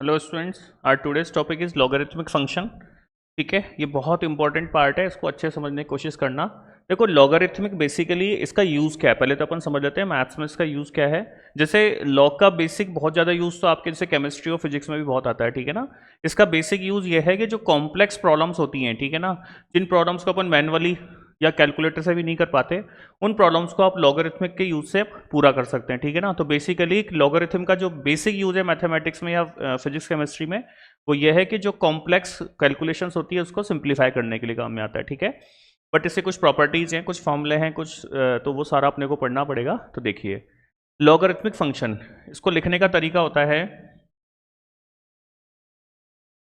Hello students, our today's topic is logarithmic function. ठीक है, ये बहुत इंपॉर्टेंट पार्ट है, इसको अच्छे से समझने की कोशिश करना। देखो लॉगरिथमिक बेसिकली इसका यूज़ क्या है पहले तो अपन समझ लेते हैं। मैथ्स में इसका यूज़ क्या है। जैसे लॉग का बेसिक बहुत ज़्यादा यूज़ तो आपके जैसे केमिस्ट्री और फिजिक्स में भी बहुत आता है, ठीक है ना। इसका बेसिक यूज़ ये है कि जो कॉम्प्लेक्स प्रॉब्लम्स होती हैं, ठीक है ना, जिन प्रॉब्लम्स को अपन मैनुअली या कैलकुलेटर से भी नहीं कर पाते, उन प्रॉब्लम्स को आप लॉगरिथमिक के यूज से पूरा कर सकते हैं, ठीक है ना। तो बेसिकली लॉगरिथम का जो बेसिक यूज है मैथमेटिक्स में या फिजिक्स केमिस्ट्री में, वो ये है कि जो कॉम्प्लेक्स कैलकुलेशंस होती है उसको सिंप्लीफाई करने के लिए काम में आता है, ठीक है। बट इससे कुछ प्रॉपर्टीज हैं, कुछ फॉर्मूले हैं, कुछ तो वो सारा अपने को पढ़ना पड़ेगा। तो देखिए लॉगरिथमिक फंक्शन, इसको लिखने का तरीका होता है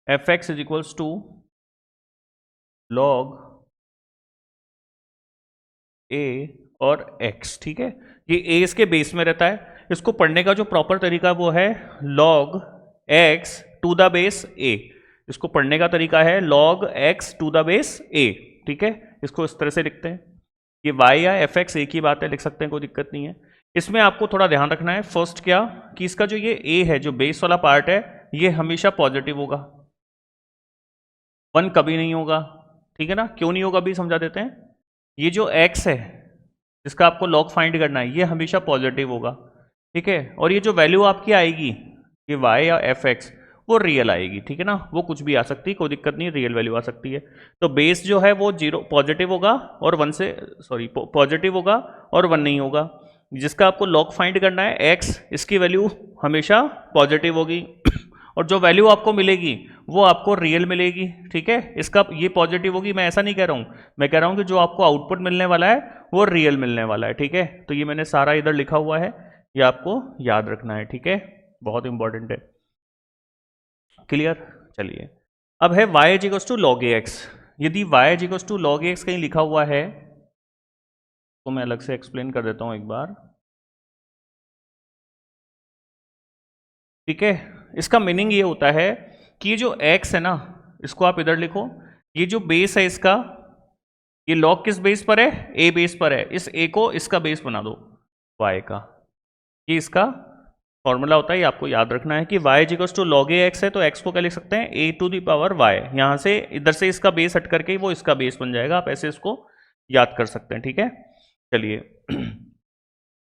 F x is equals to log A और x, ठीक है। ये a इसके बेस में रहता है। इसको पढ़ने का जो प्रॉपर तरीका वो है log x to the base a। इसको पढ़ने का तरीका है log x to the base a, ठीक है। इसको इस तरह से लिखते हैं। ये y या fx एक ही बात है, लिख सकते हैं, कोई दिक्कत नहीं है। इसमें आपको थोड़ा ध्यान रखना है फर्स्ट क्या, कि इसका जो ये a है, जो बेस वाला पार्ट है, ये हमेशा पॉजिटिव होगा, 1 कभी नहीं होगा, ठीक है ना। क्यों नहीं होगा अभी समझा देते हैं। ये जो x है जिसका आपको लॉग फाइंड करना है, ये हमेशा पॉजिटिव होगा, ठीक है। और ये जो वैल्यू आपकी आएगी, ये y या fx, वो रियल आएगी, ठीक है ना। वो कुछ भी आ सकती है, कोई दिक्कत नहीं, रियल वैल्यू आ सकती है। तो बेस जो है वो 0 पॉजिटिव होगा और 1 से पॉजिटिव होगा और 1 नहीं होगा। जिसका आपको लॉग फाइंड करना है x, इसकी वैल्यू हमेशा पॉजिटिव होगी और जो वैल्यू आपको मिलेगी वो आपको रियल मिलेगी, ठीक है। इसका ये पॉजिटिव होगी, मैं ऐसा नहीं कह रहा हूं, मैं कह रहा हूं कि जो आपको आउटपुट मिलने वाला है वो रियल मिलने वाला है, ठीक है। तो ये मैंने सारा इधर लिखा हुआ है, ये आपको याद रखना है, ठीक है, बहुत इंपॉर्टेंट है। क्लियर। चलिए अब है y is equals to log a x. यदि y is equals to log a x कहीं लिखा हुआ है तो मैं अलग से एक्सप्लेन कर देता हूं एक बार, ठीक है। इसका मीनिंग ये होता है कि ये जो x है ना, इसको आप इधर लिखो, ये जो बेस है इसका, ये लॉग किस बेस पर है, a बेस पर है। इस a को इसका बेस बना दो y का, ये इसका फॉर्मूला होता है, ये आपको याद रखना है कि y is equals to log a x है, तो x को क्या लिख सकते हैं, a to the power y। यहाँ से इधर से इसका बेस हट करके वो इसका बेस बन जाएगा, आप ऐसे इसको याद कर सकते हैं, ठीक है। चलिए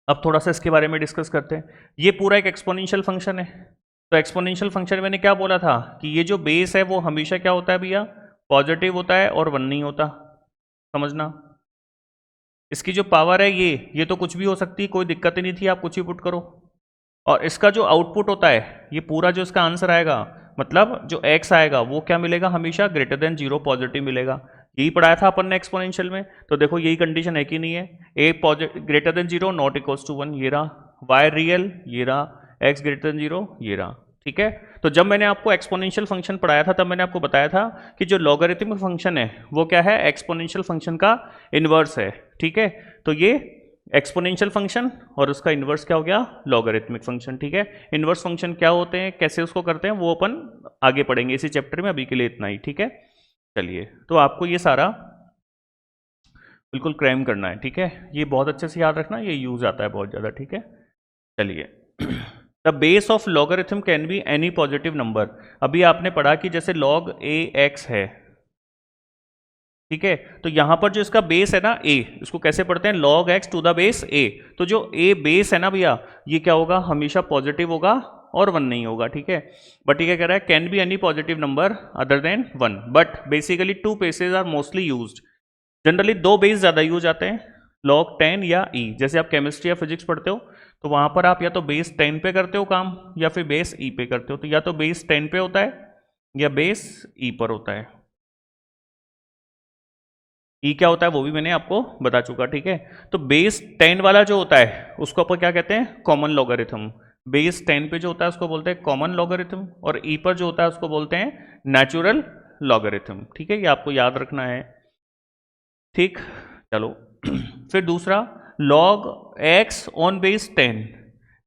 अब थोड़ा सा इसके बारे में डिस्कस करते हैं। ये पूरा एक एक्सपोनेंशियल फंक्शन है। तो एक्सपोनेंशियल फंक्शन मैंने क्या बोला था कि ये जो बेस है वो हमेशा क्या होता है भैया, पॉजिटिव होता है और 1 नहीं होता, समझना। इसकी जो पावर है ये तो कुछ भी हो सकती है, कोई दिक्कत ही नहीं थी, आप कुछ ही पुट करो। और इसका जो आउटपुट होता है, ये पूरा जो इसका आंसर आएगा, मतलब जो x आएगा वो क्या मिलेगा, हमेशा ग्रेटर देन 0 पॉजिटिव मिलेगा। यही पढ़ाया था अपन ने एक्सपोनेंशियल में। तो देखो यही कंडीशन है कि नहीं है, a positive greater than 0 not equals to 1, ये रहा, y रियल ये रहा, x ग्रेटर देन 0 ये रहा, ठीक है। तो जब मैंने आपको एक्सपोनेंशियल फंक्शन पढ़ाया था तब मैंने आपको बताया था कि जो लॉगरिथमिक फंक्शन है वो क्या है, एक्सपोनेंशियल फंक्शन का इनवर्स है, ठीक है। तो ये एक्सपोनेंशियल फंक्शन और उसका इन्वर्स क्या हो गया, लॉगरिथमिक फंक्शन, ठीक है। इन्वर्स फंक्शन क्या होते हैं, कैसे उसको करते हैं, वो अपन आगे पढ़ेंगे इसी चैप्टर में, अभी के लिए इतना ही, ठीक है। चलिए तो आपको ये सारा बिल्कुल क्रैम करना है, ठीक है। ये बहुत अच्छे से याद रखना, ये यूज आता है बहुत ज़्यादा, ठीक है। चलिए the base of logarithm can be any positive number. अभी आपने पढ़ा कि जैसे लॉग ए एक्स है, ठीक है। तो यहां पर जो इसका बेस है ना a, इसको कैसे पढ़ते हैं, log x to the base a। तो जो a बेस है ना भैया, ये क्या होगा, हमेशा पॉजिटिव होगा और 1 नहीं होगा, ठीक है। बट ये क्या कह रहा है, can be any positive number other than 1, but basically 2 bases are mostly used. Generally 2 base ज्यादा यूज आते हैं, log 10 या e। जैसे आप केमिस्ट्री या फिजिक्स पढ़ते हो तो वहां पर आप या तो बेस 10 पे करते हो काम या फिर बेस e पे करते हो। तो या तो बेस 10 पे होता है या बेस e पर होता है। ई क्या होता है वो भी मैंने आपको बता चुका, ठीक है। तो बेस 10 वाला जो होता है उसको अपन क्या कहते हैं, कॉमन लॉगरिथम। बेस 10 पे जो होता है उसको बोलते हैं कॉमन लॉगरिथम, और ई पर जो होता है उसको बोलते हैं नेचुरल लॉगरिथम, ठीक है। ये आपको याद रखना है, ठीक। चलो फिर दूसरा, log x ऑन बेस 10।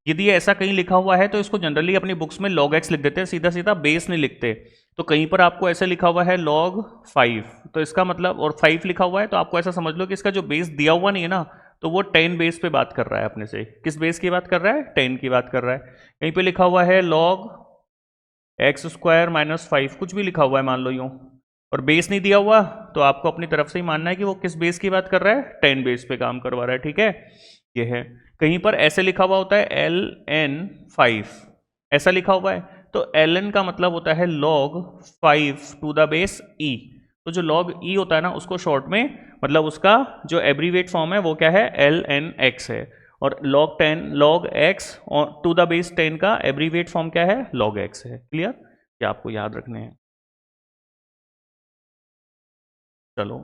यदि ऐसा कहीं लिखा हुआ है तो इसको जनरली अपनी बुक्स में log x लिख देते हैं, सीधा सीधा बेस नहीं लिखते। तो कहीं पर आपको ऐसे लिखा हुआ है log 5, तो इसका मतलब, और 5 लिखा हुआ है, तो आपको ऐसा समझ लो कि इसका जो बेस दिया हुआ नहीं है ना, तो वो 10 बेस पे बात कर रहा है अपने से। किस बेस की बात कर रहा है, 10 की बात कर रहा है। कहीं पे लिखा हुआ है log एक्स स्क्वायर माइनस 5 कुछ भी लिखा हुआ है मान लो यूँ, और बेस नहीं दिया हुआ, तो आपको अपनी तरफ से ही मानना है कि वो किस बेस की बात कर रहा है, 10 बेस पे काम करवा रहा है, ठीक है। ये है, कहीं पर ऐसे लिखा हुआ होता है ln5, ऐसा लिखा हुआ है, तो ln का मतलब होता है log 5 to the base e। तो जो log e होता है ना, उसको शॉर्ट में, मतलब उसका जो एब्रीवेट फॉर्म है वो क्या है, ln(x) है, और log x to the base 10 का एब्रीवेट फॉर्म क्या है, log x है। क्लियर? ये आपको याद रखने हैं। चलो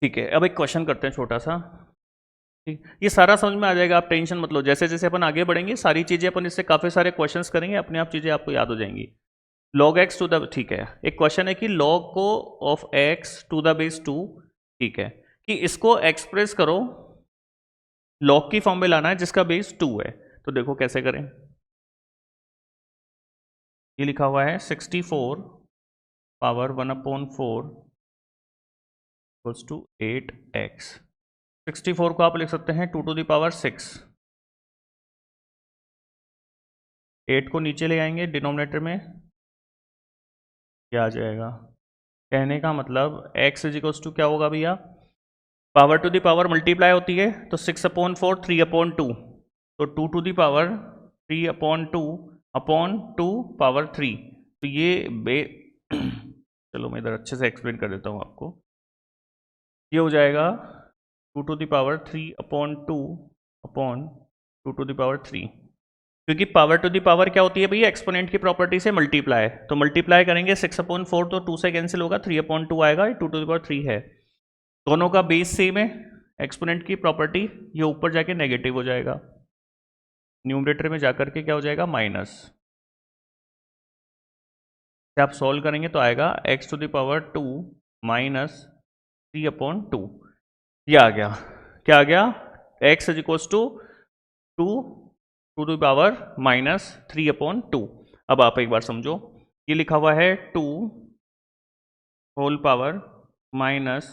ठीक है, अब एक क्वेश्चन करते हैं छोटा सा। ठीक, ये सारा समझ में आ जाएगा, आप टेंशन मत लो, जैसे जैसे अपन आगे बढ़ेंगे सारी चीजें अपन इससे काफी सारे क्वेश्चंस करेंगे, अपने आप चीजें आपको याद हो जाएंगी। log x टू द, ठीक है, एक क्वेश्चन है कि log को of x to the base 2, ठीक है, कि इसको एक्सप्रेस करो, log की फॉर्म में लाना है जिसका बेस 2 है। तो देखो कैसे करें, ये लिखा हुआ है 64 पावर 1/4 इक्वल्स टू 8x। 64 को आप लिख सकते हैं 2 टू द पावर 6, 8 को नीचे ले आएंगे डिनोमिनेटर में, क्या आ जाएगा, कहने का मतलब x इज इक्वल्स टू क्या होगा भैया, power to the power multiply होती है, तो 6/4 3/2, तो 2 टू द पावर 3/2 पावर 3, तो ये चलो मैं इधर अच्छे से एक्सप्लेन कर देता हूँ आपको। ये हो जाएगा 2 to the power 3/2 to the power 3, क्योंकि पावर टू द पावर क्या होती है भैया, एक्सपोनेंट की प्रॉपर्टी से मल्टीप्लाई, तो मल्टीप्लाई करेंगे 6/4 तो 2 से कैंसिल होगा, 3/2 आएगा, 2 टू द पावर 3 है, दोनों का बेस सेम है, एक्सपोनेंट की प्रॉपर्टी, ये ऊपर जाके नेगेटिव हो जाएगा, न्यूमरेटर में जाकर के क्या हो जाएगा, माइनस। आप सॉल्व करेंगे तो आएगा x to the power 2 minus 3/2, ये आ गया, क्या आ गया, x is equals to 2 to the power minus 3/2। अब आप एक बार समझो, ये लिखा हुआ है 2 whole power minus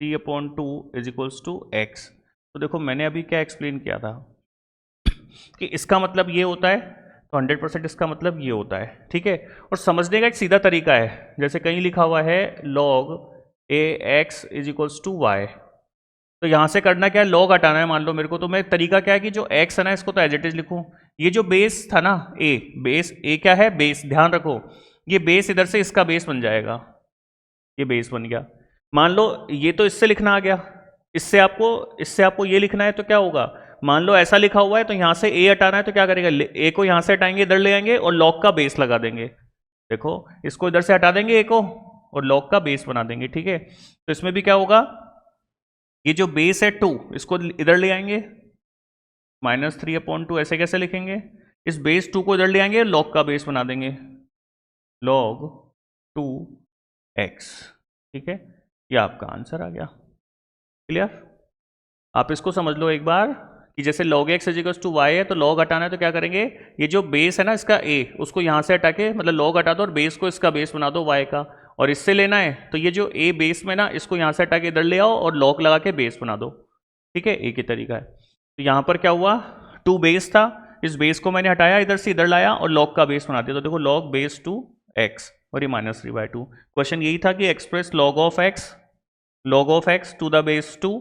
3/2 is equals to x। तो देखो मैंने अभी क्या एक्सप्लेन किया था कि इसका मतलब ये होता है, तो 100% इसका मतलब ये होता है, ठीक है। और समझने का एक सीधा तरीका है, जैसे कहीं लिखा हुआ है log ax is equals to y, तो यहाँ से करना क्या है, log हटाना है मान लो मेरे को, तो मैं तरीका क्या है कि जो x है ना, इसको तो एज इट इज लिखूँ, ये जो बेस था ना a, बेस a क्या है, बेस, ध्यान रखो, ये बेस इधर से इसका बेस बन जाएगा, ये बेस बन गया, मान लो ये तो इससे लिखना आ गया, इससे आपको ये लिखना है, तो क्या होगा, मान लो ऐसा लिखा हुआ है, तो यहां से a हटाना है, तो क्या करेगा, a को यहां से हटाएंगे, इधर ले आएंगे और log का बेस लगा देंगे, देखो इसको इधर से हटा देंगे a को और log का बेस बना देंगे, ठीक है। तो इसमें भी क्या होगा, ये जो बेस है 2, इसको इधर ले आएंगे, माइनस 3/2, ऐसे कैसे लिखेंगे, इस बेस 2 को इधर ले आएंगे, log का बेस बना देंगे, log 2x, ठीक है, ये आपका आंसर आ गया। क्लियर? आप इसको समझ लो एक बार कि जैसे log x is equals to y है, तो log हटाना है, तो क्या करेंगे, ये जो बेस है ना इसका a, उसको यहाँ से हटा के, मतलब log हटा दो और बेस को इसका बेस बना दो y का, और इससे लेना है तो ये जो a बेस में ना, इसको यहाँ से हटा के इधर ले आओ और log लगा के बेस बना दो, ठीक है, एक ही तरीका है। तो यहाँ पर क्या हुआ, 2 बेस था, इस बेस को मैंने हटाया, इधर से इधर लाया और log का बेस बना दिया, तो देखो log बेस 2x और ये -3/2। क्वेश्चन यही था कि express log of x to the base 2,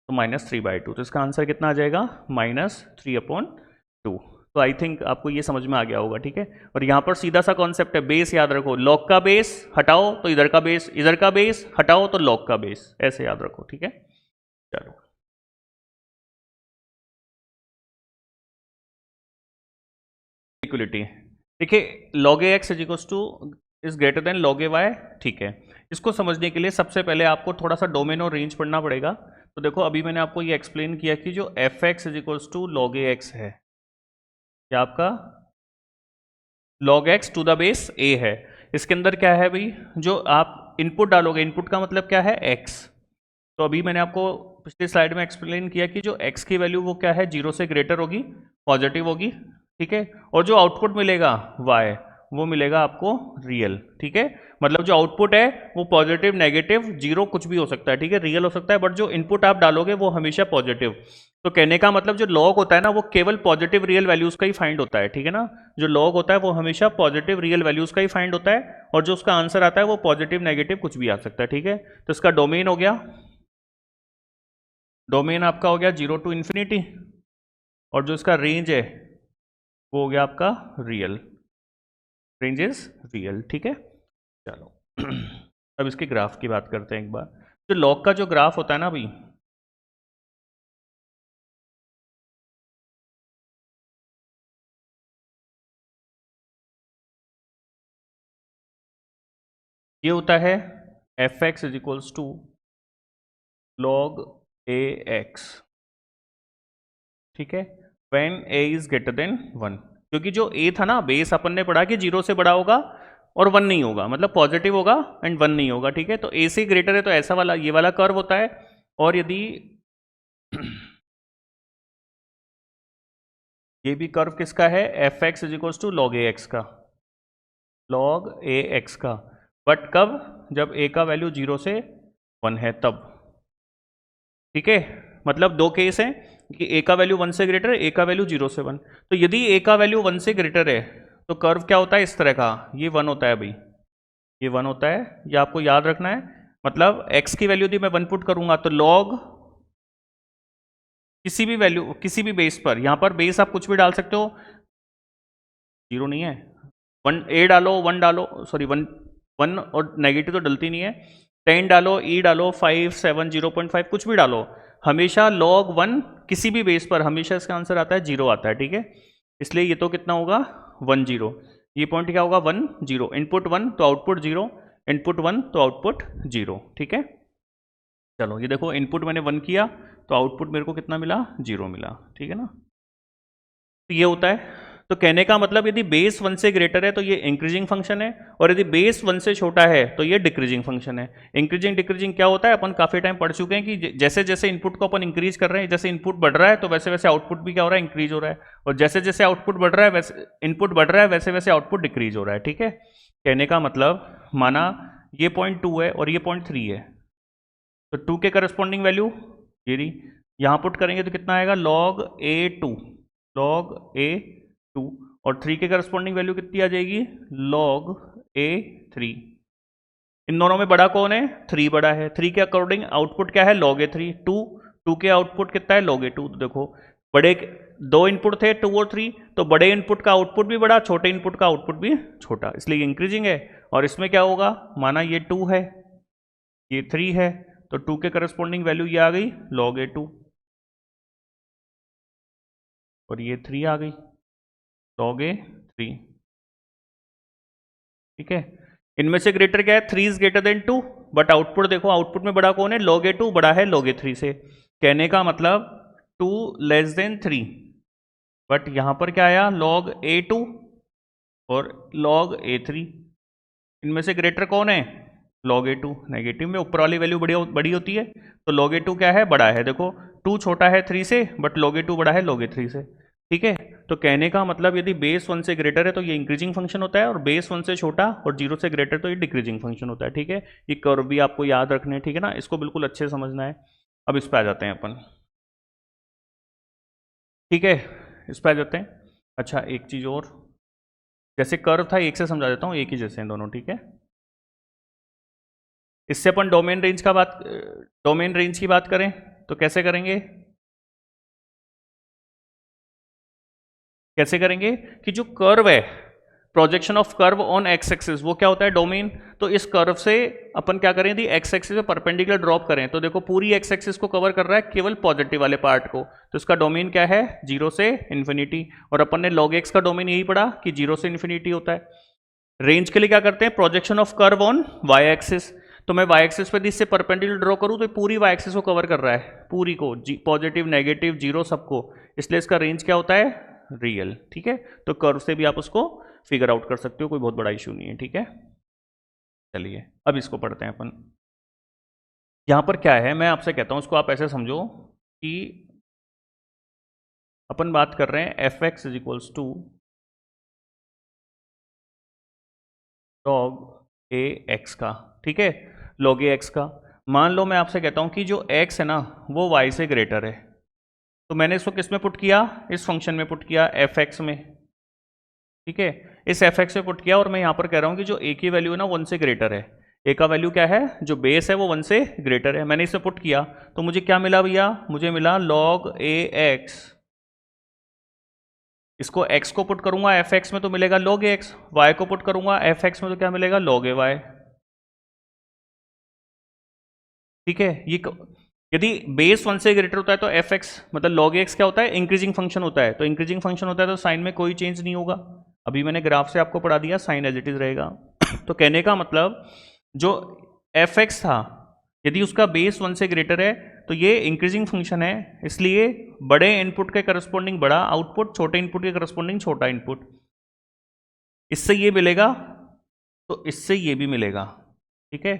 तो -3/2, तो इसका आंसर कितना आ जाएगा, -3/2। तो आई थिंक आपको ये समझ में आ गया होगा, ठीक है। और यहाँ पर सीधा सा कॉन्सेप्ट है, बेस याद रखो, log का बेस हटाओ तो इधर का बेस, इधर का बेस हटाओ तो log का बेस, ऐसे याद रखो, ठीक है। चलो इक्वलिटी, देखिए log ax is equals two is greater than log ay, ठीक है। इसको समझने के लिए सबसे पहले आपको थोड़ा सा डोमेन और रेंज पढ़ना पड़ेगा। तो देखो अभी मैंने आपको ये एक्सप्लेन किया कि जो f(x) is equals to log ax है, क्या आपका log x to the base a है, इसके अंदर क्या है भाई, जो आप इनपुट डालोगे, इनपुट का मतलब क्या है, x। तो अभी मैंने आपको पिछली स्लाइड में एक्सप्लेन किया कि जो x की वैल्यू वो क्या है, 0 से ग्रेटर होगी, पॉजिटिव होगी, ठीक है, और जो आउटपुट मिलेगा y, वो मिलेगा आपको रियल। ठीक है, मतलब जो आउटपुट है वो पॉजिटिव, नेगेटिव, जीरो कुछ भी हो सकता है। ठीक है, रियल हो सकता है, बट जो इनपुट आप डालोगे वो हमेशा पॉजिटिव। तो कहने का मतलब जो लॉग होता है ना वो केवल पॉजिटिव रियल वैल्यूज का ही फाइंड होता है। ठीक है ना, जो लॉग होता है वो हमेशा पॉजिटिव रियल वैल्यूज का ही फाइंड होता है, और जो उसका आंसर आता है वो पॉजिटिव, नेगेटिव कुछ भी आ सकता है। ठीक है, तो इसका डोमेन हो गया, डोमेन आपका हो गया 0 to इन्फिनिटी, और जो इसका रेंज है वो हो गया आपका रियल, रेंज इज रियल। ठीक है, चलो अब इसके ग्राफ की बात करते हैं एक बार। जो लॉग का जो ग्राफ होता है ना अभी, ये होता है F x is equals to log a x. ठीक है, when a is greater than 1, क्योंकि जो ए था ना बेस अपन ने पढ़ा कि 0 से बड़ा होगा और 1 नहीं होगा, मतलब पॉजिटिव होगा एंड 1 नहीं होगा। ठीक है, तो ए से ग्रेटर है तो ऐसा वाला ये वाला कर्व होता है, और यदि ये भी कर्व किसका है, F x is equals to log a x का, लॉग ए एक्स का, बट कब, जब ए का वैल्यू 0 से 1 है तब। ठीक है, मतलब दो केस हैं कि ए का वैल्यू 1 से ग्रेटर है, ए का वैल्यू 0 से 1। तो यदि ए का वैल्यू 1 से ग्रेटर है तो कर्व क्या होता है, इस तरह का, ये 1 होता है भाई, ये 1 होता है, ये आपको याद रखना है। मतलब x की वैल्यू यदि मैं 1 पुट करूंगा तो log किसी भी वैल्यू, किसी भी बेस पर, यहां पर बेस आप कुछ भी डाल सकते हो, 0 नहीं है, 1 a डालो, 1 डालो, सॉरी 1 1 और नेगेटिव तो डलती नहीं है, 10 डालो, e डालो, 5 7 0.5 कुछ भी डालो, हमेशा log 1 किसी भी बेस पर हमेशा इसका आंसर आता है 0 आता है। ठीक है, इसलिए ये तो कितना होगा 1 0, ये पॉइंट क्या होगा 1 0, इनपुट 1 तो आउटपुट 0, इनपुट 1 तो आउटपुट 0। ठीक है, चलो ये देखो इनपुट मैंने 1 किया तो आउटपुट मेरे को कितना मिला, 0 मिला। ठीक है ना, तो ये होता है। तो कहने का मतलब यदि बेस 1 से ग्रेटर है तो ये इंक्रीजिंग फंक्शन है, और यदि बेस 1 से छोटा है तो ये डिक्रीजिंग फंक्शन है। इंक्रीजिंग डिक्रीजिंग क्या होता है, अपन काफी टाइम पढ़ चुके हैं कि जैसे जैसे इनपुट को अपन इंक्रीज कर रहे हैं, जैसे इनपुट बढ़ रहा है तो वैसे वैसे आउटपुट भी क्या हो रहा है, इंक्रीज हो रहा है, और जैसे जैसे आउटपुट बढ़ रहा है वैसे इनपुट बढ़ रहा है, वैसे वैसे आउटपुट डिक्रीज हो रहा है। ठीक है, कहने का मतलब माना ये पॉइंट 2 है और ये पॉइंट 3 है, तो 2 के करस्पॉन्डिंग वैल्यू ये रही, यहाँ पुट करेंगे तो कितना आएगा log a2, log a2, और 3 के करस्पॉन्डिंग वैल्यू कितनी आ जाएगी log a3। इन दोनों में बड़ा कौन है, 3 बड़ा है, 3 के अकॉर्डिंग आउटपुट क्या है log a3, 2 के आउटपुट कितना है log a2। तो देखो बड़े दो इनपुट थे 2 और 3, तो बड़े इनपुट का आउटपुट भी बड़ा, छोटे इनपुट का आउटपुट भी छोटा, इसलिए इंक्रीजिंग है। और इसमें क्या होगा, माना ये 2 है, ये 3 है, तो 2 के करस्पॉन्डिंग वैल्यू ये आ गई log a2, और ये 3 आ गई log a3। ठीक है, इनमें से ग्रेटर क्या है, 3 is greater then 2, but output देखो, आउटपुट में बड़ा कौन है, log a2 बड़ा है log a3 से। कहने का मतलब 2 लेस देन 3, बट यहां पर क्या आया log a2 और log a3, इनमें से ग्रेटर कौन है, log a2। नेगेटिव में ऊपर वाली वैल्यू बड़ी होती है, तो log a2 क्या है, बड़ा है। देखो 2 छोटा है 3 से, बट log a2 बड़ा है log a3 से। ठीक है, तो कहने का मतलब यदि बेस 1 से ग्रेटर है तो ये इंक्रीजिंग फंक्शन होता है, और बेस 1 से छोटा और 0 से ग्रेटर तो ये डिक्रीजिंग फंक्शन होता है। ठीक है, ये कर्व भी आपको याद रखने हैं। ठीक है ना, इसको बिल्कुल अच्छे से समझना है। अब इस पर आ जाते हैं अपन। ठीक है, इस पर आ जाते हैं। अच्छा एक चीज़ और, जैसे कर्व था एक से समझा देता हूँ, एक ही जैसे हैं दोनों। ठीक है, इससे अपन डोमेन रेंज की बात करें तो कैसे करेंगे, कैसे करेंगे कि जो कर्व है, projection of curve on x axis, वो क्या होता है, डोमेन। तो इस कर्व से अपन क्या करें, यदि एक्स एक्सिस पे परपेंडिकुलर ड्रॉप करें तो देखो पूरी एक्स एक्सिस को कवर कर रहा है, केवल पॉजिटिव वाले पार्ट को, तो इसका डोमेन क्या है, 0 से इन्फिनिटी। और अपन ने log x का डोमेन यही पढ़ा कि 0 से इन्फिनिटी होता है। रेंज के लिए क्या करते हैं, projection of curve on y axis, तो मैं y एक्सिस पे इससे परपेंडिकुलर ड्रॉ करूं तो पूरी y एक्सिस को कवर कर रहा है, पूरी को, पॉजिटिव नेगेटिव जीरो सबको, इसलिए इसका रेंज क्या होता है, रियल। ठीक है, तो कर्व से भी आप उसको फिगर आउट कर सकते हो, कोई बहुत बड़ा इशू नहीं है। ठीक है, चलिए अब इसको पढ़ते हैं अपन। यहां पर क्या है, मैं आपसे कहता हूं इसको आप ऐसे समझो कि अपन बात कर रहे हैं f x is equals to log a x का, ठीक है, लॉग ए एक्स का। मान लो मैं आपसे कहता हूँ कि जो x है ना वो y से ग्रेटर है, तो मैंने इसको किस में पुट किया, इस फंक्शन में पुट किया, एफ एक्स में, ठीक है, इस एफ एक्स में पुट किया। और मैं यहाँ पर कह रहा हूँ कि जो a की वैल्यू है ना 1 से ग्रेटर है, a का वैल्यू क्या है, जो बेस है वो 1 से ग्रेटर है, मैंने इसे पुट किया तो मुझे क्या मिला भैया, मुझे मिला लॉग ए एक्स। इसको x को पुट करूंगा एफ एक्स में तो मिलेगा log x, y को पुट करूंगा एफ एक्स में तो क्या मिलेगा log ए वाई, ठीक है। ये यदि बेस 1 से ग्रेटर होता है तो एफ एक्स मतलब log x क्या होता है, इंक्रीजिंग फंक्शन होता है, तो इंक्रीजिंग फंक्शन होता है तो साइन में कोई चेंज नहीं होगा। अभी मैंने ग्राफ से आपको पढ़ा दिया, साइन एज इट इज रहेगा। तो कहने का मतलब जो एफ एक्स था यदि उसका बेस 1 से ग्रेटर है तो ये इंक्रीजिंग फंक्शन है, इसलिए बड़े इनपुट के करस्पॉन्डिंग बड़ा आउटपुट, छोटे इनपुट के करस्पॉन्डिंग छोटा इनपुट। इससे ये मिलेगा तो इससे ये भी मिलेगा, ठीक है।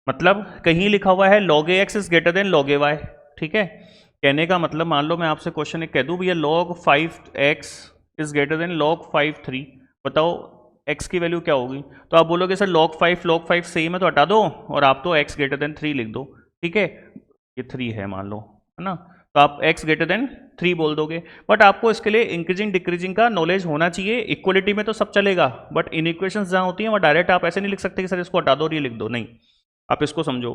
मतलब कहीं लिखा हुआ है log a x is greater than log a y, ठीक है। कहने का मतलब मान लो मैं आपसे क्वेश्चन एक कह दूं भैया log 5x is greater than log 5 3, बताओ x की वैल्यू क्या होगी, तो आप बोलोगे सर log 5 सेम है तो हटा दो और आप तो x ग्रेटर देन 3 लिख दो, ठीक है। ये 3 है मान लो, है ना, तो आप x ग्रेटर देन 3 बोल दोगे। बट आपको इसके लिए इंक्रीजिंग डिक्रीजिंग का नॉलेज होना चाहिए। इक्वलिटी में तो सब चलेगा, बट इन इक्वेशंस जहां होती हैं वहां डायरेक्ट आप ऐसे नहीं लिख सकते कि सर इसको हटा दो और ये लिख दो, नहीं, आप इसको समझो।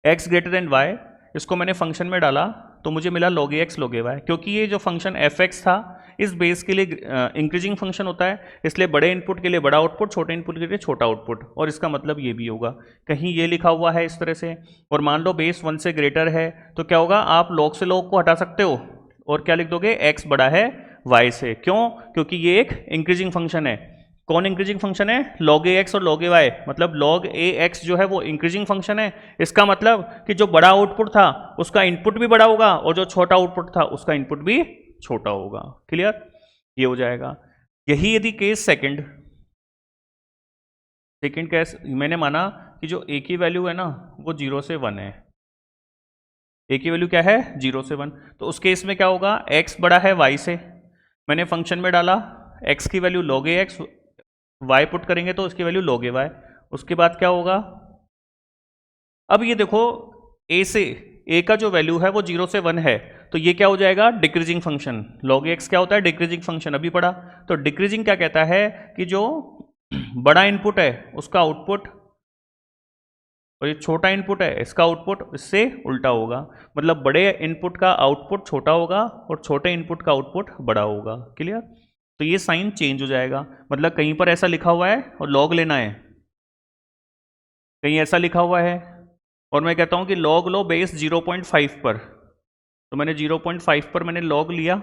x ग्रेटर देन y, इसको मैंने फंक्शन में डाला तो मुझे मिला log a x log a Y, क्योंकि ये जो फंक्शन एफ एक्स था इस बेस के लिए इंक्रीजिंग फंक्शन होता है, इसलिए बड़े इनपुट के लिए बड़ा आउटपुट, छोटे इनपुट के लिए छोटा आउटपुट, और इसका मतलब ये भी होगा। कहीं ये लिखा हुआ है इस तरह से, और मान लो बेस 1 से ग्रेटर है तो क्या होगा, आप log से log को हटा सकते हो और क्या लिख दोगे, x बड़ा है y से। क्यों, क्योंकि ये एक इंक्रीजिंग फंक्शन है। कौन इंक्रीजिंग फंक्शन है, log ए एक्स और log ए वाई, मतलब log ए एक्स जो है वो इंक्रीजिंग फंक्शन है। इसका मतलब कि जो बड़ा आउटपुट था उसका इनपुट भी बड़ा होगा और जो छोटा आउटपुट था उसका इनपुट भी छोटा होगा। क्लियर, ये हो जाएगा। यही यदि केस सेकंड केस मैंने माना कि जो a की वैल्यू है ना वो 0 से 1 है, a की वैल्यू क्या है 0 से 1, तो उस केस में क्या होगा, x बड़ा है y से, मैंने फंक्शन में डाला x की value log a x, y put करेंगे तो उसकी वैल्यू log ए वाई, उसके बाद क्या होगा, अब ये देखो a से a का जो वैल्यू है वो 0 से 1 है, तो ये क्या हो जाएगा, डिक्रीजिंग फंक्शन। log x क्या होता है, डिक्रीजिंग फंक्शन, अभी पढ़ा। तो डिक्रीजिंग क्या कहता है कि जो बड़ा इनपुट है उसका आउटपुट और ये छोटा इनपुट है इसका आउटपुट इससे उल्टा होगा, मतलब बड़े इनपुट का आउटपुट छोटा होगा और छोटे इनपुट का आउटपुट बड़ा होगा। क्लियर, तो ये साइन चेंज हो जाएगा, मतलब कहीं पर ऐसा लिखा हुआ है और लॉग लेना है, कहीं ऐसा लिखा हुआ है और मैं कहता हूं कि लॉग लो बेस 0.5 पर, तो मैंने 0.5 पर मैंने लॉग लिया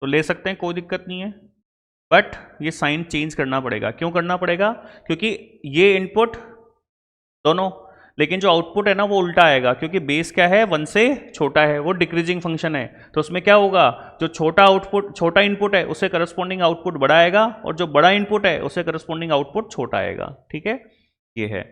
तो ले सकते हैं, कोई दिक्कत नहीं है। बट ये साइन चेंज करना पड़ेगा। क्यों करना पड़ेगा, क्योंकि ये इनपुट दोनों, लेकिन जो आउटपुट है ना वो उल्टा आएगा, क्योंकि बेस क्या है 1 से छोटा है, वो डिक्रीजिंग फंक्शन है, तो उसमें क्या होगा, जो छोटा आउटपुट छोटा इनपुट है उससे करस्पॉन्डिंग आउटपुट बड़ा आएगा और जो बड़ा इनपुट है उससे करस्पॉन्डिंग आउटपुट छोटा आएगा। ठीक है, ये है।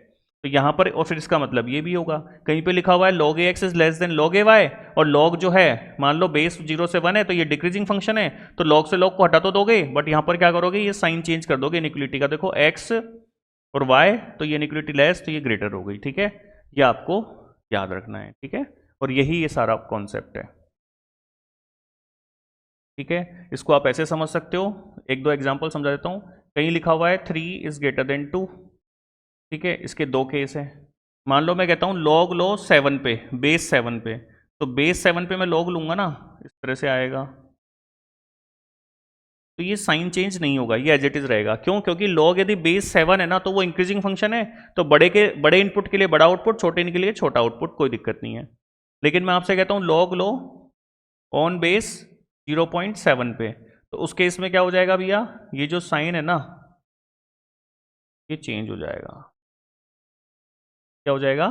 तो यहाँ पर और फिर इसका मतलब ये भी होगा, कहीं पे लिखा हुआ है log a x is less than log a y, और log जो है मान लो बेस 0 से 1 है तो ये डिक्रीजिंग फंक्शन है, तो log से log को हटा तो दोगे, बट यहाँ पर क्या करोगे, ये साइन चेंज कर दोगे इनइक्वलिटी का। देखो x और y, तो ये इनइक्वलिटी लेस तो ये ग्रेटर हो गई। ठीक है, ये आपको याद रखना है। ठीक है, और यही ये सारा कॉन्सेप्ट है। ठीक है, इसको आप ऐसे समझ सकते हो, एक दो एग्जाम्पल समझा देता हूँ। कहीं लिखा हुआ है 3 इज ग्रेटर देन 2, ठीक है, इसके दो केस हैं। मान लो मैं कहता हूँ लॉग लो 7 पे, बेस 7 पे, तो बेस 7 पे मैं लॉग लूंगा ना, इस तरह से आएगा, तो ये साइन चेंज नहीं होगा, ये एज इट इज रहेगा। क्यों, क्योंकि लॉग यदि बेस 7 है ना तो वो इंक्रीजिंग फंक्शन है, तो बड़े इनपुट के लिए बड़ा आउटपुट, छोटे इनके लिए छोटा आउटपुट, कोई दिक्कत नहीं है। लेकिन मैं आपसे कहता हूँ लॉग लो ऑन बेस 0.7 पे, तो उस केस में क्या हो जाएगा भैया, ये जो साइन है ना ये चेंज हो जाएगा। क्या हो जाएगा,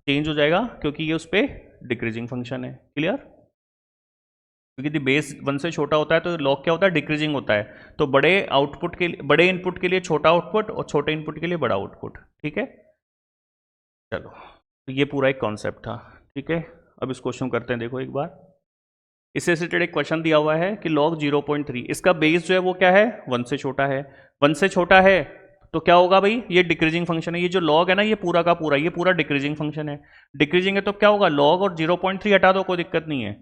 चेंज हो जाएगा, क्योंकि ये उस पर डिक्रीजिंग फंक्शन है। क्लियर, क्योंकि यदि बेस 1 से छोटा होता है तो लॉग क्या होता है, डिक्रीजिंग होता है, तो बड़े इनपुट के लिए छोटा आउटपुट और छोटे इनपुट के लिए बड़ा आउटपुट। ठीक है, चलो, तो ये पूरा एक कॉन्सेप्ट था। ठीक है, अब इस क्वेश्चन करते हैं, देखो एक बार। इससे रिलेटेड एक क्वेश्चन दिया हुआ है कि log 0.3, इसका बेस जो है वो क्या है, 1 से छोटा है। 1 से छोटा है तो क्या होगा भाई, ये डिक्रीजिंग फंक्शन है। ये जो log है ना, ये पूरा का पूरा, ये पूरा डिक्रीजिंग फंक्शन है। डिक्रीजिंग है तो क्या होगा, log और 0.3 हटा दो, कोई दिक्कत नहीं है,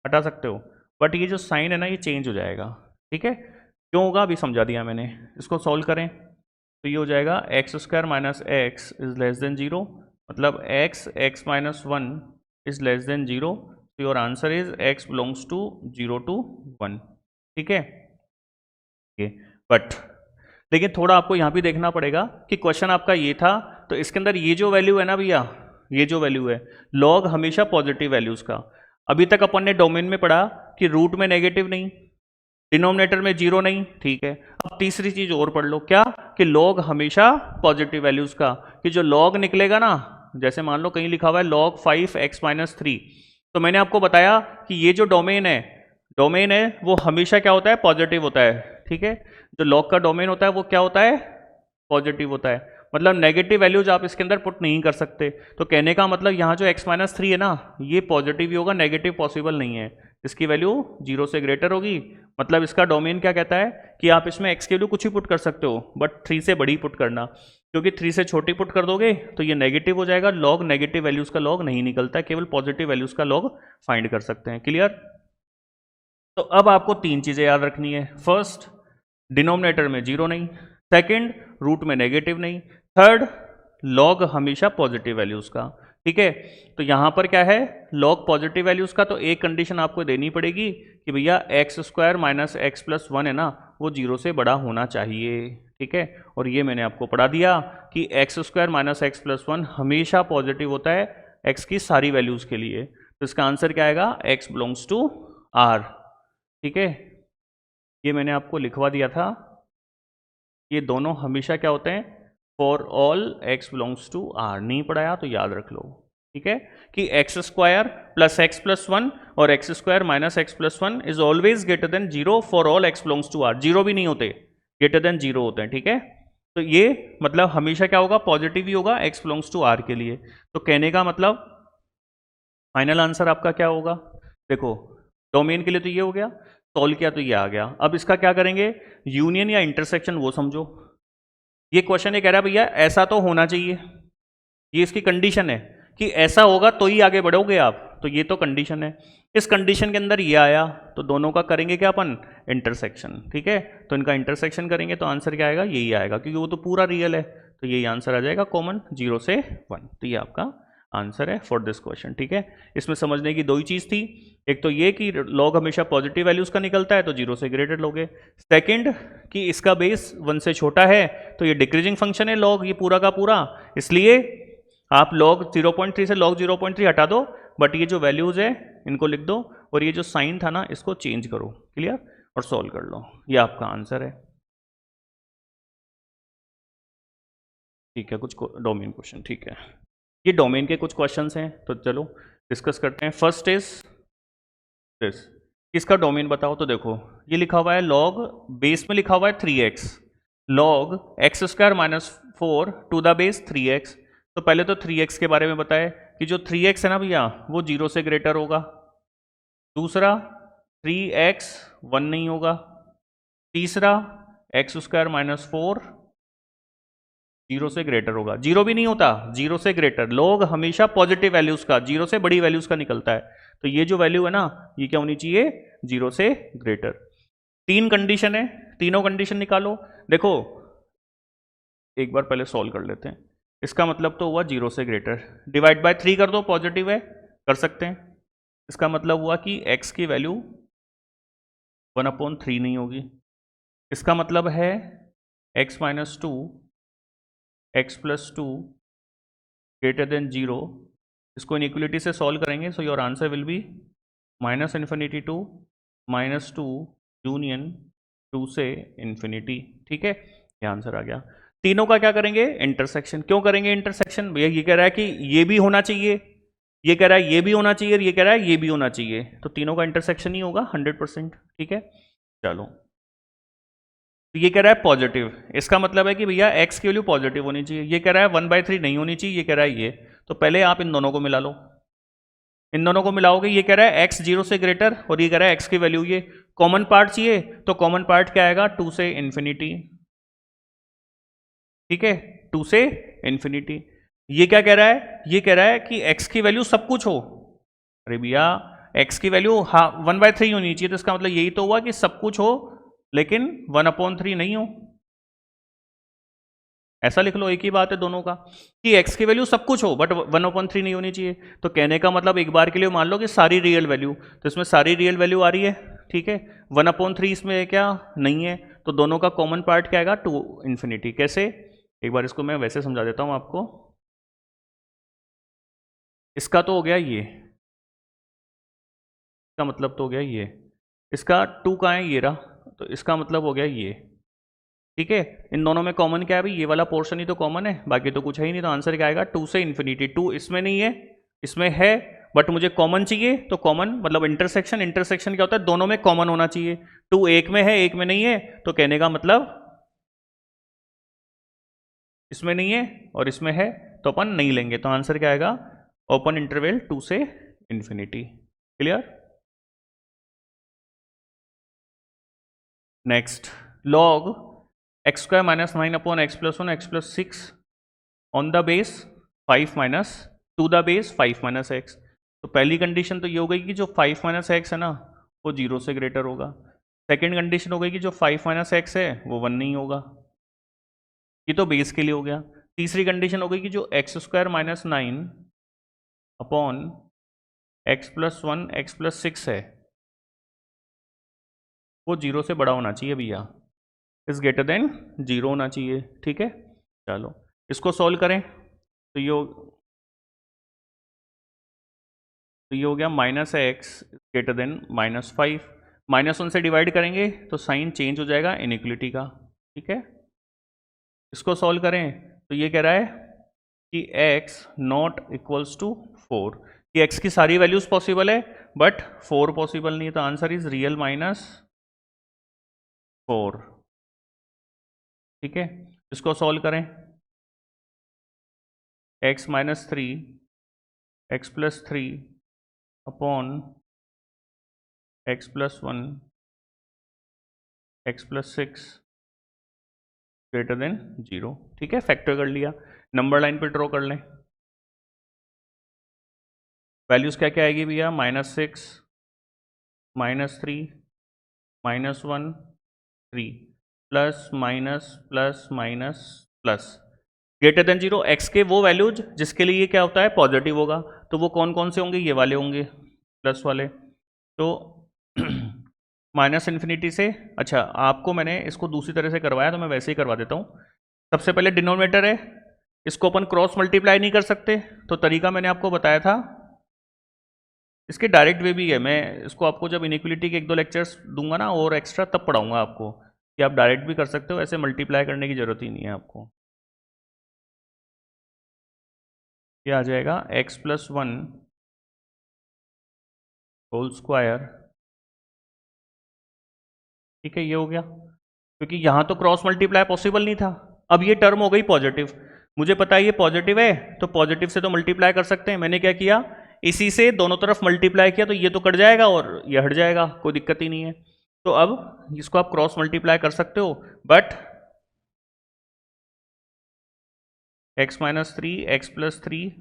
हटा सकते हो। बट ये जो साइन है ना, ये चेंज हो जाएगा। ठीक है, क्यों होगा अभी समझा दिया मैंने। इसको सॉल्व करें तो ये हो जाएगा x square minus x is less than 0, मतलब x minus 1 is less than 0। तो your answer is x belongs to 0 to 1। ठीक है, बट लेकिन थोड़ा आपको यहाँ भी देखना पड़ेगा कि क्वेश्चन आपका ये था, तो इसके अंदर ये जो वैल्यू है ना भैया, ये जो वैल्यू है, लॉग हमेशा पॉजिटिव वैल्यूज का। अभी तक अपन ने डोमेन में पढ़ा कि रूट में नेगेटिव नहीं, डिनोमिनेटर में 0 नहीं। ठीक है, अब तीसरी चीज और पढ़ लो, क्या कि लॉग हमेशा पॉजिटिव वैल्यूज का, कि जो लॉग निकलेगा ना, जैसे मान लो कहीं लिखा हुआ है log 5x माइनस 3, तो मैंने आपको बताया कि ये जो डोमेन है वो हमेशा क्या होता है, पॉजिटिव होता है। ठीक है, जो लॉग का डोमेन होता है वो क्या होता है, पॉजिटिव होता है। मतलब नेगेटिव वैल्यूज आप इसके अंदर पुट नहीं कर सकते। तो कहने का मतलब यहाँ जो x माइनस 3 है ना, ये पॉजिटिव ही होगा, नेगेटिव पॉसिबल नहीं है। इसकी वैल्यू 0 से ग्रेटर होगी। मतलब इसका डोमेन क्या कहता है कि आप इसमें x की वैल्यू कुछ ही पुट कर सकते हो, बट 3 से बड़ी पुट करना, क्योंकि 3 से छोटी पुट कर दोगे तो ये नेगेटिव हो जाएगा। लॉग नेगेटिव वैल्यूज का लॉग नहीं निकलता है, केवल पॉजिटिव वैल्यूज का लॉग फाइंड कर सकते हैं। क्लियर? तो अब आपको 3 चीजें याद रखनी है। फर्स्ट, डिनोमिनेटर में 0 नहीं। सेकंड, रूट में नेगेटिव नहीं। थर्ड, लॉग हमेशा पॉजिटिव वैल्यूज का। ठीक है, तो यहां पर क्या है, लॉग पॉजिटिव वैल्यूज का, तो एक कंडीशन आपको देनी पड़ेगी कि भैया x square minus x plus 1 है ना, वो 0 से बड़ा होना चाहिए। ठीक है, और ये मैंने आपको पढ़ा दिया कि x square minus x plus 1 हमेशा पॉजिटिव होता है एक्स की सारी वैल्यूज के लिए। तो इसका आंसर क्या आएगा, एक्स बिलोंग्स टू आर। ठीक है, ये मैंने आपको लिखवा दिया था, ये दोनों हमेशा क्या होते हैं, for all x belongs to R. नहीं पढ़ाया तो याद रख लो। ठीक है, कि x square plus x plus 1 और x square minus x plus 1 is always greater than 0 for all x belongs to R. 0 भी नहीं होते, ग्रेटर देन 0 होते हैं। ठीक है, तो ये मतलब हमेशा क्या होगा, पॉजिटिव ही होगा एक्स बिलोंग्स टू आर के लिए। तो कहने का मतलब फाइनल आंसर आपका क्या होगा, देखो डोमेन के लिए तो ये हो गया, सॉल्व किया तो ये आ गया। अब इसका क्या करेंगे, यूनियन या इंटरसेक्शन वो समझो। ये क्वेश्चन ये कह रहा है भैया ऐसा तो होना चाहिए, ये इसकी कंडीशन है कि ऐसा होगा तो ही आगे बढ़ोगे आप, तो ये तो कंडीशन है। इस कंडीशन के अंदर ये आया तो दोनों का करेंगे क्या अपन, इंटरसेक्शन। ठीक है, तो इनका इंटरसेक्शन करेंगे तो आंसर क्या आएगा, यही आएगा, क्योंकि वो तो पूरा रियल है, तो यही आंसर आ जाएगा कॉमन, 0 से 1। तो ये आपका आंसर है फॉर दिस क्वेश्चन। ठीक है, इसमें समझने की 2 ही चीज थी, एक तो ये कि लॉग हमेशा पॉजिटिव वैल्यूज का निकलता है तो 0 से ग्रेटर लोगे। सेकंड, कि इसका बेस 1 से छोटा है तो ये डिक्रीजिंग फंक्शन है लॉग, ये पूरा का पूरा, इसलिए आप log 0.3 से log 0.3 हटा दो, बट ये जो वैल्यूज है इनको लिख दो, और ये जो साइन था ना इसको चेंज करो। क्लियर? और सॉल्व कर लो, ये आपका आंसर है। ठीक है, कुछ डोमेन क्वेश्चन। ठीक है, ये डोमेन के कुछ क्वेश्चंस हैं, तो चलो डिस्कस करते हैं। फर्स्ट इज दिस, किसका डोमेन बताओ। तो देखो ये लिखा हुआ है log, बेस में लिखा हुआ है 3x, log x square minus 4 to the base 3x। तो पहले तो 3x के बारे में बताए कि जो 3x है ना भैया वो 0 से ग्रेटर होगा। दूसरा, 3x 1 नहीं होगा। तीसरा, एक्स स्क्वायर माइनस 4 0 से ग्रेटर होगा। 0 भी नहीं होता, 0 से ग्रेटर। लॉग हमेशा पॉजिटिव वैल्यूज का, 0 से बड़ी वैल्यूज का निकलता है। तो ये जो वैल्यू है ना, ये क्या होनी चाहिए, 0 से ग्रेटर। 3 कंडीशन है, तीनों कंडीशन निकालो। देखो एक बार पहले सॉल्व कर लेते हैं। इसका मतलब तो हुआ 0 से ग्रेटर, डिवाइड बाय 3 कर दो, पॉजिटिव है, कर सकते हैं। इसका मतलब हुआ कि x की वैल्यू 1/3 नहीं होगी। इसका मतलब है x minus 2 x plus 2 greater than 0। इसको इनइक्वलिटी से सॉल्व करेंगे, so your answer will be minus infinity to minus 2 union 2 से इन्फिनिटी। ठीक है, ये आंसर आ गया। तीनों का क्या करेंगे, इंटरसेक्शन। क्यों करेंगे इंटरसेक्शन, भैया ये कह रहा है कि ये भी होना चाहिए, ये कह रहा है ये भी होना चाहिए, और ये कह रहा है ये भी होना चाहिए, तो तीनों का इंटरसेक्शन ही होगा 100%। ठीक है, चलो तो ये कह रहा है पॉजिटिव, इसका मतलब है कि भैया x की वैल्यू पॉजिटिव होनी चाहिए। ये कह रहा है 1/3 नहीं होनी चाहिए, ये कह रहा है ये, तो पहले आप इन दोनों को मिला लो। इन दोनों को मिलाओगे, ये कह रहा है x 0 से ग्रेटर और ये कह रहा है x की वैल्यू ये। कॉमन पार्ट चाहिए तो कॉमन पार्ट क्या आएगा, 2 से इन्फिनिटी, ठीक है, 2 से इन्फिनिटी। ये क्या कह रहा है, ये कह रहा है कि x की वैल्यू सब कुछ हो। अरे भैया x की वैल्यू हाँ 1/3 होनी चाहिए, तो इसका मतलब यही तो हुआ कि सब कुछ हो लेकिन 1/3 नहीं हो। ऐसा लिख लो, एक ही बात है दोनों का, कि x की वैल्यू सब कुछ हो बट 1/3 नहीं होनी चाहिए। तो कहने का मतलब एक बार के लिए मान लो कि सारी रियल वैल्यू, तो इसमें सारी रियल वैल्यू आ रही है, ठीक है, 1/3 इसमें क्या नहीं है, तो दोनों का कॉमन पार्ट क्या आएगा, 2 इन्फिनिटी। कैसे, एक बार इसको मैं वैसे समझा देता हूं आपको। इसका तो हो गया ये, इसका मतलब तो हो गया ये, इसका 2 कहाँ है, ये रहा, तो इसका मतलब हो गया ये, ठीक है। इन दोनों में कॉमन क्या है भाई, ये वाला पोर्शन ही तो कॉमन है, बाकी तो कुछ है ही नहीं, तो आंसर क्या आएगा, 2 से इन्फिनिटी। 2 इसमें नहीं है, इसमें है, बट मुझे कॉमन चाहिए, तो कॉमन मतलब इंटरसेक्शन, इंटरसेक्शन क्या होता है, दोनों में कॉमन होना चाहिए। 2 एक में है एक में नहीं है, तो कहने का मतलब इसमें नहीं है और इसमें है, तो अपन नहीं लेंगे, तो आंसर क्या आएगा, ओपन इंटरवल 2 से infinity. Clear. Next, log x² - 9/x+1 x+6 on the base 5 - to the base 5 - x। तो पहली कंडीशन तो ये हो गई कि जो 5 - x है ना वो 0 से ग्रेटर होगा। सेकंड कंडीशन हो गई कि जो 5 - x है वो 1 नहीं होगा, ये तो बेस के लिए हो गया। तीसरी कंडीशन हो गई कि जो x² - 9/x+1 x+6 है वो 0 से बड़ा होना चाहिए भैया, इज ग्रेटर देन 0 होना चाहिए, ठीक है। चलो इसको सॉल्व करें, तो ये हो गया -x ग्रेटर देन -5, -1 से डिवाइड करेंगे तो साइन चेंज हो जाएगा इनइक्वलिटी का, ठीक है। इसको सॉल्व करें तो ये कह रहा है कि x नॉट इक्वल्स टू 4, कि x की सारी वैल्यूज पॉसिबल है बट 4 पॉसिबल नहीं है, तो आंसर इज रियल -4, ठीक है। इसको सॉल्व करें, x -3 x+3 upon x+1 x+6 greater than 0, ठीक है। फैक्टर कर लिया, नंबर लाइन पे ड्रॉ कर लें। वैल्यूज क्या क्या आएगी भैया, -6 -3 -1 3 plus minus plus minus plus greater than 0। X के वो वैल्यूज जिसके लिए ये क्या होता है, पॉजिटिव होगा, तो वो कौन कौन से होंगे, ये वाले होंगे, प्लस वाले। तो -∞ से, अच्छा आपको मैंने इसको दूसरी तरह से करवाया तो मैं वैसे ही करवा देता हूँ। सबसे पहले डिनोमिनेटर है, इसको अपन क्रॉस मल्टीप्लाई नहीं कर सकते, तो तरीका मैंने आपको बताया था, इसके डायरेक्ट वे भी है, मैं इसको आपको जब इनइक्वलिटी के 1-2 लेक्चर्स दूंगा ना और एक्स्ट्रा तब पढ़ाऊंगा आपको कि आप डायरेक्ट भी कर सकते हो, ऐसे मल्टीप्लाई करने की जरूरत ही नहीं है आपको। क्या आ जाएगा, x+1 होल स्क्वायर, ठीक है, ये हो गया, क्योंकि यहां तो क्रॉस मल्टीप्लाई पॉसिबल नहीं था। अब ये टर्म हो गई पॉजिटिव, मुझे पता है ये पॉजिटिव है, तो पॉजिटिव से तो मल्टीप्लाई कर सकते हैं, मैंने क्या किया, इसी से दोनों तरफ मल्टीप्लाई किया, तो ये तो कट जाएगा और ये हट जाएगा, कोई दिक्कत ही नहीं है। तो अब इसको आप क्रॉस मल्टीप्लाई कर सकते हो, but x -3 x+3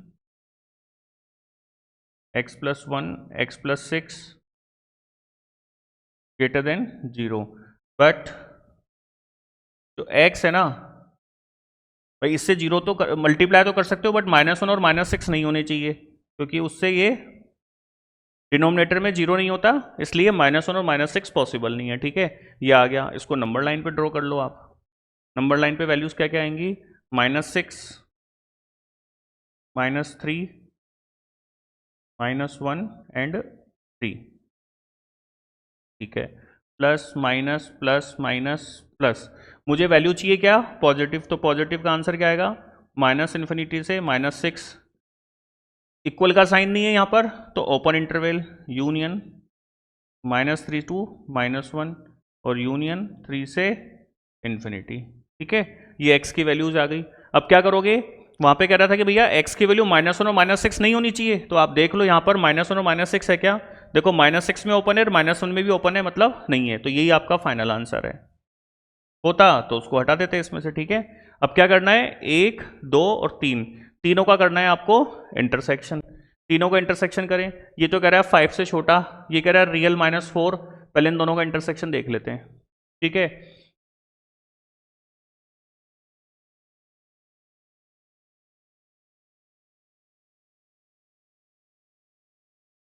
x+1 x+6 greater than 0, but जो x है ना भाई, इससे 0 तो मल्टीप्लाई तो कर सकते हो, बट -1 और -6 नहीं होने चाहिए, क्योंकि उससे ये डिनोमिनेटर में 0 नहीं होता, इसलिए -1 और -6 पॉसिबल नहीं है, ठीक है। ये आ गया, इसको नंबर लाइन पे ड्रॉ कर लो आप। नंबर लाइन पे वैल्यूज क्या क्या आएंगी, -6 -3 -1 एंड 3, ठीक है, plus minus plus minus plus. मुझे वैल्यू चाहिए क्या, पॉजिटिव, तो पॉजिटिव का आंसर क्या आएगा, -∞ से -6, इक्वल का साइन नहीं है यहाँ पर, तो ओपन इंटरवल यूनियन -3 to -1 और यूनियन 3 से इन्फिनिटी, ठीक है। ये x की वैल्यूज आ गई। अब क्या करोगे, वहां पे कह रहा था कि भैया x की वैल्यू -1 और -6 नहीं होनी चाहिए, तो आप देख लो यहाँ पर -1 और -6 है क्या, देखो -6 में ओपन है और -1 में भी ओपन है, मतलब नहीं है, तो यही आपका फाइनल आंसर है। होता तो उसको हटा देते इसमें से, ठीक है। अब क्या करना है, 1, 2 और 3, तीनों का करना है आपको इंटरसेक्शन, तीनों का इंटरसेक्शन करें। ये तो कह रहा है 5 से छोटा, ये कह रहा है रियल -4, पहले इन दोनों का इंटरसेक्शन देख लेते हैं, ठीक है।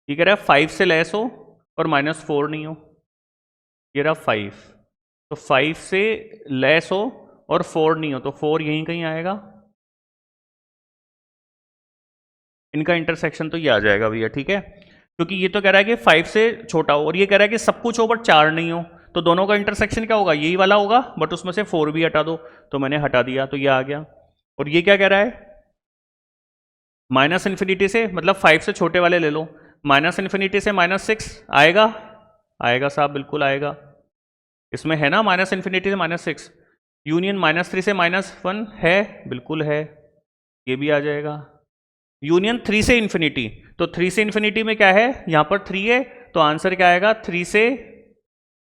ये कह रहा है 5 से लेस हो और -4 नहीं हो, ये रहा 5, तो 5 से लेस हो और 4 नहीं हो, तो 4 यहीं कहीं आएगा, इनका इंटरसेक्शन तो ये आ जाएगा भैया, ठीक है। क्योंकि ये तो कह रहा है कि 5 से छोटा हो और ये कह रहा है कि सब कुछ हो बट 4 नहीं हो, तो दोनों का इंटरसेक्शन क्या होगा, यही वाला होगा, बट उसमें से 4 भी हटा दो, तो मैंने हटा दिया, तो ये आ गया। और ये क्या कह रहा है, -∞ से, मतलब 5 से छोटे वाले ले लो, -∞ से -6 आएगा, आएगा साहब, बिल्कुल आएगा, इसमें है ना -∞ से -6, यूनियन -3 से -1 है, बिल्कुल है, ये भी आ जाएगा। यूनियन 3 से इन्फिनिटी, तो 3 से इन्फिनिटी में क्या है, यहां पर 3 है, तो आंसर क्या आएगा, 3 से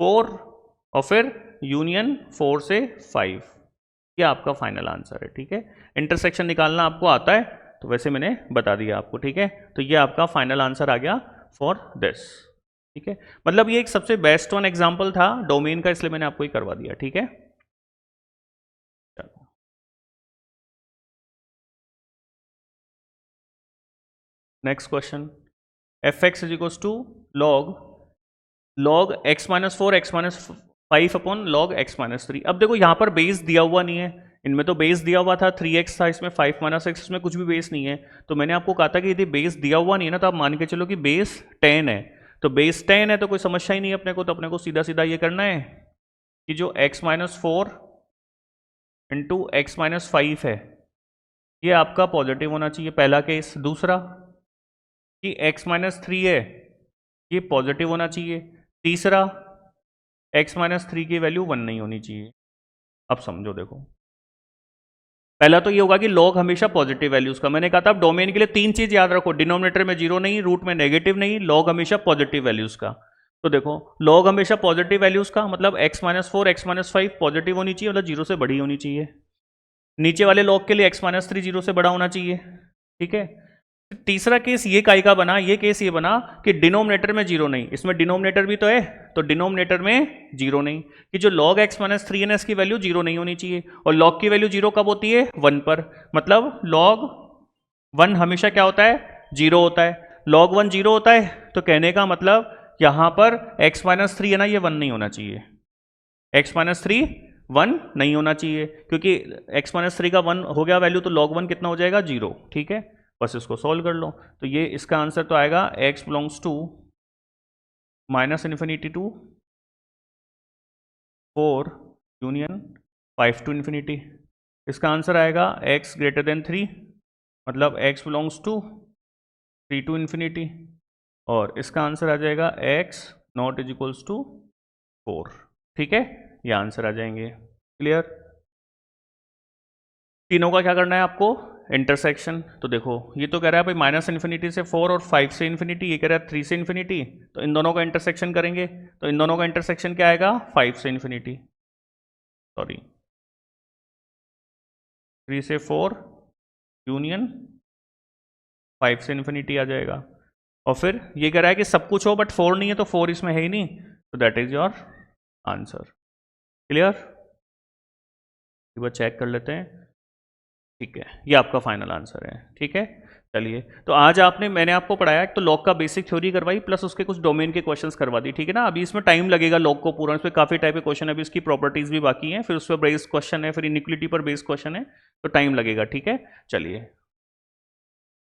4 और फिर यूनियन 4 से 5, ये आपका फाइनल आंसर है, ठीक है। इंटरसेक्शन निकालना आपको आता है, तो वैसे मैंने बता दिया आपको, ठीक है। तो ये आपका फाइनल आंसर आ गया फॉर दिस, ठीक है। मतलब ये एक सबसे बेस्ट वन एग्जांपल था डोमेन का, इसलिए मैंने आपको ये करवा दिया, ठीक है। Next question, f(x) = log x - 4 x - 5 upon log x - 3। अब देखो यहाँ पर बेस दिया हुआ नहीं है, इनमें तो बेस दिया हुआ था 3x था, इसमें 5 - 6, इसमें कुछ भी बेस नहीं है, तो मैंने आपको कहा था कि यदि बेस दिया हुआ नहीं है ना, तो आप मान के चलो कि बेस 10 है, तो बेस 10 है तो कोई समस्या ही नहीं है अपने को, तो अपने को सीधा सीधा ये करना है कि जो x - 4 इंटू x - 5 है, ये आपका पॉजिटिव होना चाहिए, पहला केस। दूसरा कि x - 3 है, ये पॉजिटिव होना चाहिए। तीसरा, x - 3 की वैल्यू 1 नहीं होनी चाहिए। अब समझो, देखो पहला तो ये होगा कि log हमेशा पॉजिटिव वैल्यूज का, मैंने कहा था अब डोमेन के लिए 3 चीज याद रखो, डिनोमिनेटर में 0 नहीं, रूट में नेगेटिव नहीं, log हमेशा पॉजिटिव वैल्यूज का। तो देखो log हमेशा पॉजिटिव वैल्यूज का, मतलब x - 4 x - 5 पॉजिटिव होनी चाहिए, मतलब 0 से बड़ी होनी चाहिए। नीचे वाले log के लिए x - 3 0 से बड़ा होना चाहिए, ठीक है। तीसरा केस ये काई का बना, ये केस ये बना कि डिनोमिनेटर में 0 नहीं, इसमें डिनोमिनेटर भी तो है, तो डिनोमिनेटर में 0 नहीं, कि जो log x - 3 है ना, इसकी वैल्यू 0 नहीं होनी चाहिए, और log की वैल्यू 0 कब होती है, 1 पर, मतलब log 1 हमेशा क्या होता है, 0 होता है। log 1 0 होता है, तो कहने का मतलब यहां पर x - 3 है ना, ये 1 नहीं होना चाहिए, x - 3 1 नहीं होना चाहिए, क्योंकि x - 3 का 1 हो गया वैल्यू, तो log 1 कितना हो जाएगा, 0, ठीक है। बस इसको सॉल्व कर लो, तो ये इसका आंसर तो आएगा x belongs to -∞ to 4 union 5 to infinity. इसका आंसर आएगा x > 3, मतलब x belongs to 3 to infinity, और इसका आंसर आ जाएगा x नॉट = 4, ठीक है। ये आंसर आ जाएंगे, क्लियर। तीनों का क्या करना है आपको, इंटरसेक्शन। तो देखो ये तो कह रहा है भाई -∞ से 4 और 5 से इन्फिनिटी, ये कह रहा है 3 से इन्फिनिटी, तो इन दोनों का इंटरसेक्शन करेंगे, तो इन दोनों का इंटरसेक्शन क्या आएगा, 5 से इन्फिनिटी, सॉरी 3 से 4 यूनियन 5 से इन्फिनिटी आ जाएगा। और फिर ये कह रहा है कि सब कुछ हो बट 4 नहीं है, तो 4 इसमें है ही नहीं, तो that is your answer, clear. एक बार चेक कर लेते हैं, ठीक है, ये आपका फाइनल आंसर है, ठीक है। चलिए, तो आज मैंने आपको पढ़ाया तो लॉग का बेसिक थ्योरी करवाई, प्लस उसके कुछ डोमेन के क्वेश्चंस करवा दी, ठीक है ना। अभी इसमें टाइम लगेगा लॉग को पूरा, इसमें काफी टाइप के क्वेश्चन है, अभी इसकी प्रॉपर्टीज भी बाकी हैं, फिर उस पर बेस्ड क्वेश्चन है, फिर इनिक्विटी पर बेस्ड क्वेश्चन है, तो टाइम लगेगा, ठीक है। चलिए।